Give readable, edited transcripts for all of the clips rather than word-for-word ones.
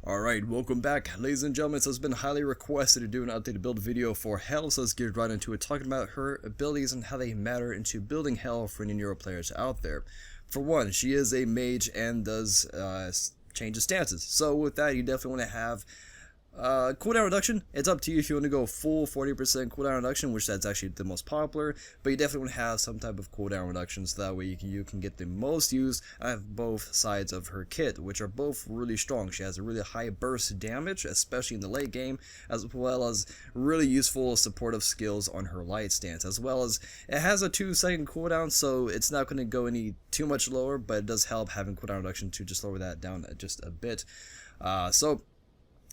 Alright, welcome back, ladies and gentlemen. So it's been highly requested to do an updated build video for HEL, so let's get right into it, talking about her abilities and how they matter into building HEL for any newer players out there. For one, she is a mage and does change of stances. So with that, you definitely want to have cooldown reduction. It's up to you if you want to go full 40% cooldown reduction, which that's actually the most popular, but you definitely want to have some type of cooldown reduction, so that way you can get the most use out of both sides of her kit, which are both really strong. She has a really high burst damage, especially in the late game, as well as really useful supportive skills on her light stance, as well as it has a 2-second cooldown, so it's not going to go any too much lower, but it does help having cooldown reduction to just lower that down just a bit.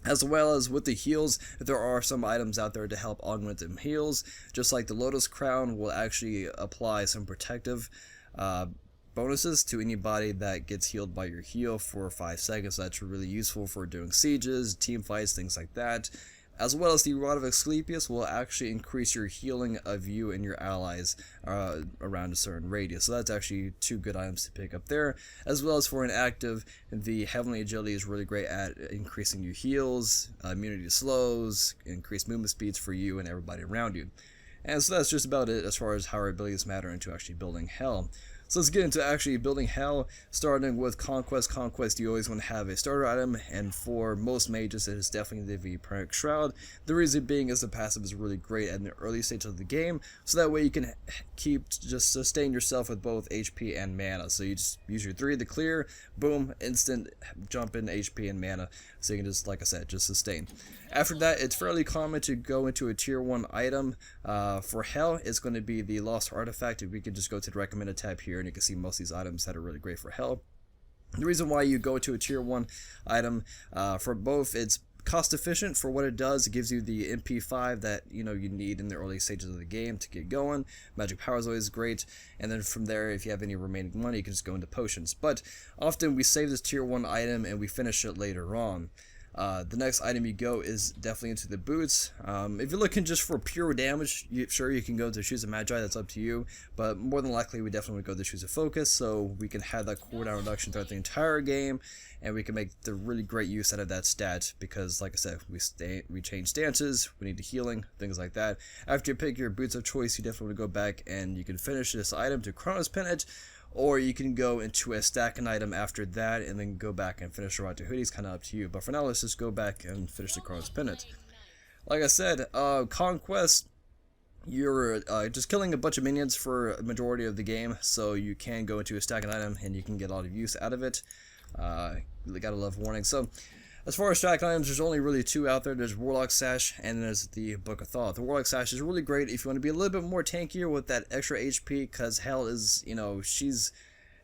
As well as with the heals, there are some items out there to help augment them heals, just like the Lotus Crown will actually apply some protective bonuses to anybody that gets healed by your heal for 5 seconds. That's really useful for doing sieges, team fights, things like that. As well as the Rod of Asclepius will actually increase your healing of you and your allies around a certain radius. So that's actually 2 good items to pick up there. As well as for an active, the Heavenly Agility is really great at increasing your heals, immunity to slows, increased movement speeds for you and everybody around you. And so that's just about it as far as how our abilities matter into actually building HEL. So let's get into actually building HEL, starting with Conquest. Conquest, you always want to have a starter item, and for most mages it is definitely the Vampiric Shroud. The reason being is the passive is really great at the early stage of the game, so that way you can just sustain yourself with both HP and mana. So you just use your 3 to clear, boom, instant jump in HP and mana, so you can just, like I said, just sustain. After that, it's fairly common to go into a tier 1 item. For HEL, it's going to be the Lost Artifact. We can just go to the recommended tab here, and you can see most of these items that are really great for HEL. The reason why you go to a tier 1 item, for both, it's cost efficient for what it does. It gives you the MP5 that you need in the early stages of the game to get going. Magic power is always great, and then from there, if you have any remaining money, you can just go into potions. But often we save this tier 1 item and we finish it later on. The next item you go is definitely into the boots. If you're looking just for pure damage, sure, you can go to Shoes of Magi, that's up to you, but more than likely we definitely would go to Shoes of Focus, so we can have that cooldown reduction throughout the entire game, and we can make the really great use out of that stat, because like I said, we change stances, we need the healing, things like that. After you pick your boots of choice, you definitely want to go back and you can finish this item to Chronos Pin it, or you can go into a stacking item after that and then go back and finish the Rod to Hoodie. It's kind of up to you. But for now, let's just go back and finish the Chronos Pennant. Like I said, Conquest, you're just killing a bunch of minions for a majority of the game, so you can go into a stacking item and you can get a lot of use out of it. Really gotta love warning. So, as far as stacking items, there's only really 2 out there. There's Warlock Sash and there's the Book of Thoth. The Warlock Sash is really great if you want to be a little bit more tankier with that extra HP, because HEL is,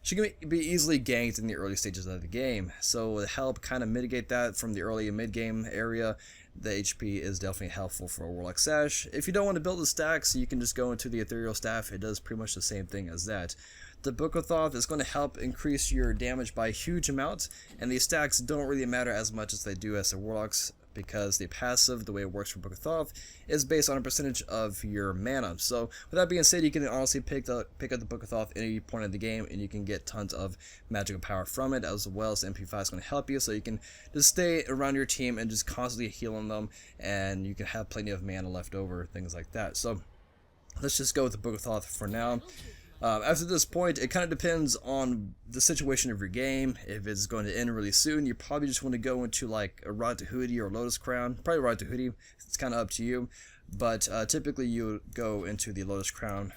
she can be easily ganked in the early stages of the game. So to help kind of mitigate that from the early and mid game area, the HP is definitely helpful for a Warlock Sash. If you don't want to build the stacks, you can just go into the Ethereal Staff. It does pretty much the same thing as that. The Book of Thoth is going to help increase your damage by a huge amount, and these stacks don't really matter as much as they do as the Warlocks, because the passive, the way it works for Book of Thoth, is based on a percentage of your mana. So with that being said, you can honestly pick up the Book of Thoth at any point in the game, and you can get tons of magical power from it, as well as MP5 is going to help you, so you can just stay around your team and just constantly healing them, and you can have plenty of mana left over, things like that. So let's just go with the Book of Thoth for now. After this point, it kind of depends on the situation of your game. If it's going to end really soon, you probably just want to go into like a Rod to Hoodie or Lotus Crown. Probably Rod to Hoodie. It's kind of up to you. But typically you go into the Lotus Crown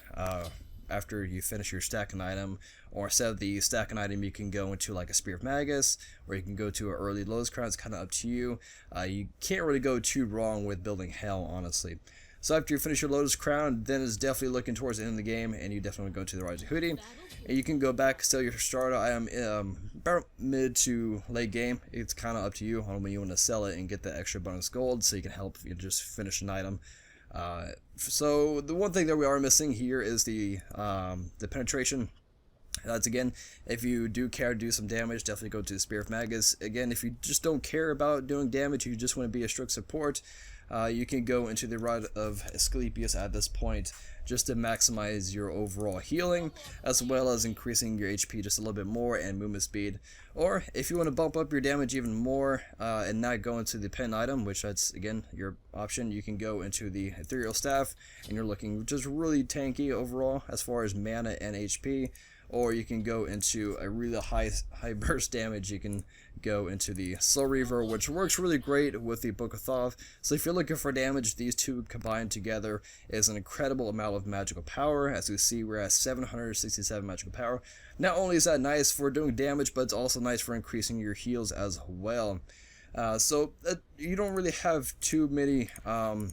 after you finish your stacking item. Or instead of the stacking item, you can go into like a Spear of Magus, or you can go to an early Lotus Crown. It's kind of up to you. You can't really go too wrong with building HEL, honestly. So after you finish your Lotus Crown, then it's definitely looking towards the end of the game, and you definitely go to the Rise of Hoodie. And you can go back, sell your starter item about mid to late game. It's kind of up to you on when you want to sell it and get the extra bonus gold, so you can help you just finish an item. So the one thing that we are missing here is the penetration. That's again, if you do care to do some damage, definitely go to the Spear of Magus. Again, if you just don't care about doing damage, you just want to be a strict support, you can go into the Rod of Asclepius at this point just to maximize your overall healing, as well as increasing your HP just a little bit more and movement speed. Or if you want to bump up your damage even more and not go into the pen item, which that's again your option, you can go into the Ethereal Staff and you're looking just really tanky overall as far as mana and HP. Or you can go into a really high burst damage. You can go into the Soul Reaver, which works really great with the Book of Thoth. So if you're looking for damage, these two combined together is an incredible amount of magical power. As you see, we're at 767 magical power. Not only is that nice for doing damage, but it's also nice for increasing your heals as well. So you don't really have too many. Well,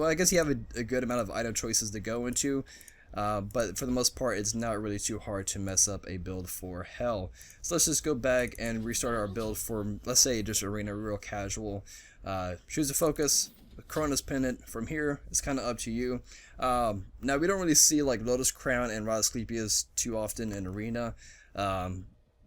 I guess you have a good amount of item choices to go into. But for the most part, it's not really too hard to mess up a build for HEL. So let's just go back and restart our build for, let's say, just arena, real casual. Choose a focus, Cronus Pendant. From here, it's kind of up to you. Now, we don't really see like Lotus Crown and Rod of Asclepius too often in arena.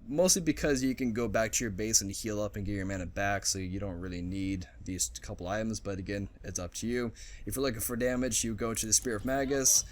Mostly because you can go back to your base and heal up and get your mana back, so you don't really need these couple items, but again, it's up to you. If you're looking for damage, you go to the Spear of Magus.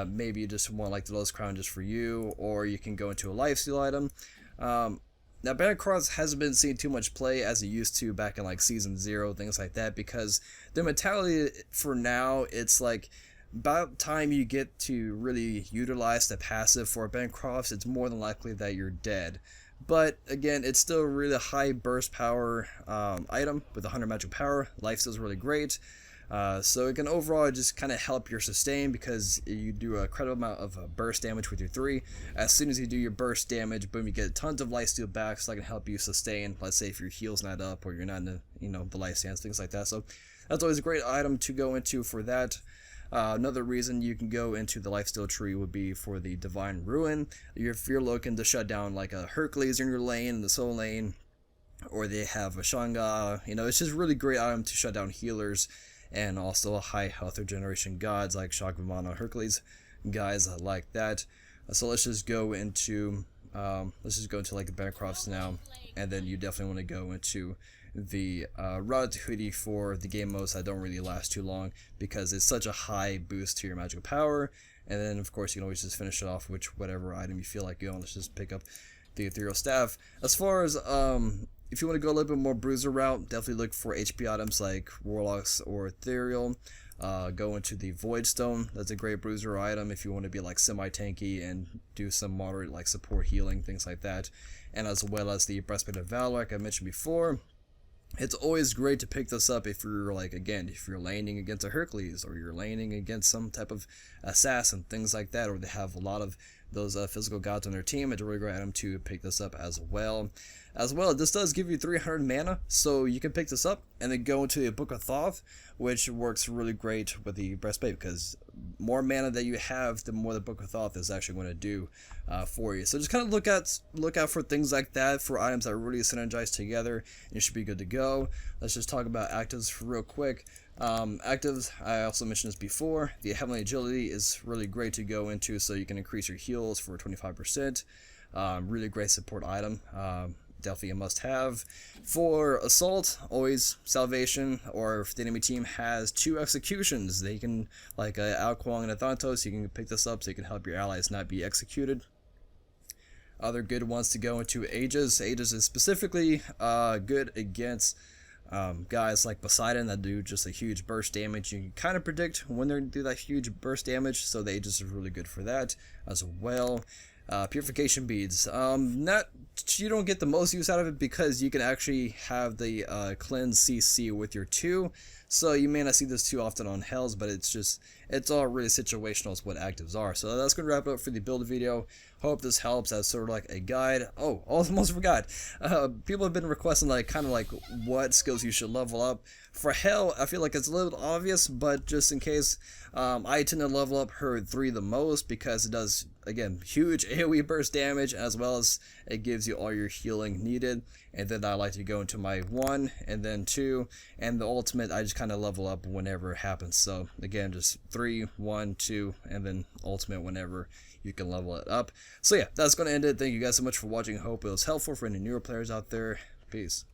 Maybe you just want like the Lotus Crown just for you, or you can go into a lifesteal item. Now, Bancross hasn't been seeing too much play as it used to back in like Season 0, things like that, because the mentality for now, it's like, about time you get to really utilize the passive for Bancrofts, it's more than likely that you're dead. But again, it's still a really high burst power item with 100 magical power. Lifesteal is really great. So it can overall just kind of help your sustain because you do a credible amount of burst damage with your 3. As soon as you do your burst damage, boom, you get tons of lifesteal back, so that can help you sustain. Let's say if your heal's not up or you're not in the life stance, things like that. So that's always a great item to go into for that. Another reason you can go into the lifesteal tree would be for the Divine Ruin. If you're looking to shut down like a Hercules in your lane, in the soul lane, or they have a Shanga, it's just a really great item to shut down healers and also high health regeneration gods like Shakvamana, Hercules, guys like that. So let's just go into like the Bancrofts now, and then you definitely want to go into the Rod Hoodie for the game modes that don't really last too long because it's such a high boost to your magical power. And then of course you can always just finish it off with whatever item you feel like going. Let's just pick up the Ethereal Staff. As far as if you want to go a little bit more bruiser route, definitely look for HP items like Warlocks or Ethereal. Go into the Void Stone. That's a great bruiser item if you want to be like semi-tanky and do some moderate like support healing, things like that. And as well as the Breastplate of Valor, like I mentioned before. It's always great to pick this up if you're like, again, if you're laning against a Hercules or you're laning against some type of assassin, things like that, or they have a lot of those physical gods on their team. It's a really great item to pick this up as well. This does give you 300 mana, so you can pick this up and then go into the Book of Thoth, which works really great with the breastplate because more mana that you have, the more the Book of Thoth is actually going to do for you. So just kind of look out for things like that, for items that really synergize together, and you should be good to go. Let's just talk about actives real quick. Actives, I also mentioned this before, the Heavenly Agility is really great to go into so you can increase your heals for 25%. Really great support item. Definitely a must-have. For Assault, always Salvation, or if the enemy team has 2 executions, they can, like Alquang and Athantos, you can pick this up so you can help your allies not be executed. Other good ones to go into Aegis. Aegis is specifically good against guys like Poseidon that do just a huge burst damage. You can kind of predict when they're going to do that huge burst damage, so the Aegis is really good for that as well. Purification beads. You don't get the most use out of it because you can actually have the cleanse CC with your 2, so you may not see this too often on HELs, but it's all really situational as what actives are. So that's going to wrap it up for the build video. Hope this helps as sort of like a guide. Oh, almost forgot. People have been requesting kind of what skills you should level up. For HEL, I feel like it's a little obvious, but just in case, I tend to level up her 3 the most because it does, again, huge AoE burst damage, as well as it gives you all your healing needed. And then I like to go into my 1 and then 2, and the ultimate I just kind of level up whenever it happens. So again, just 3, 1, 2, and then ultimate whenever you can level it up. So yeah, that's going to end it. Thank you guys so much for watching. I hope it was helpful for any newer players out there. Peace.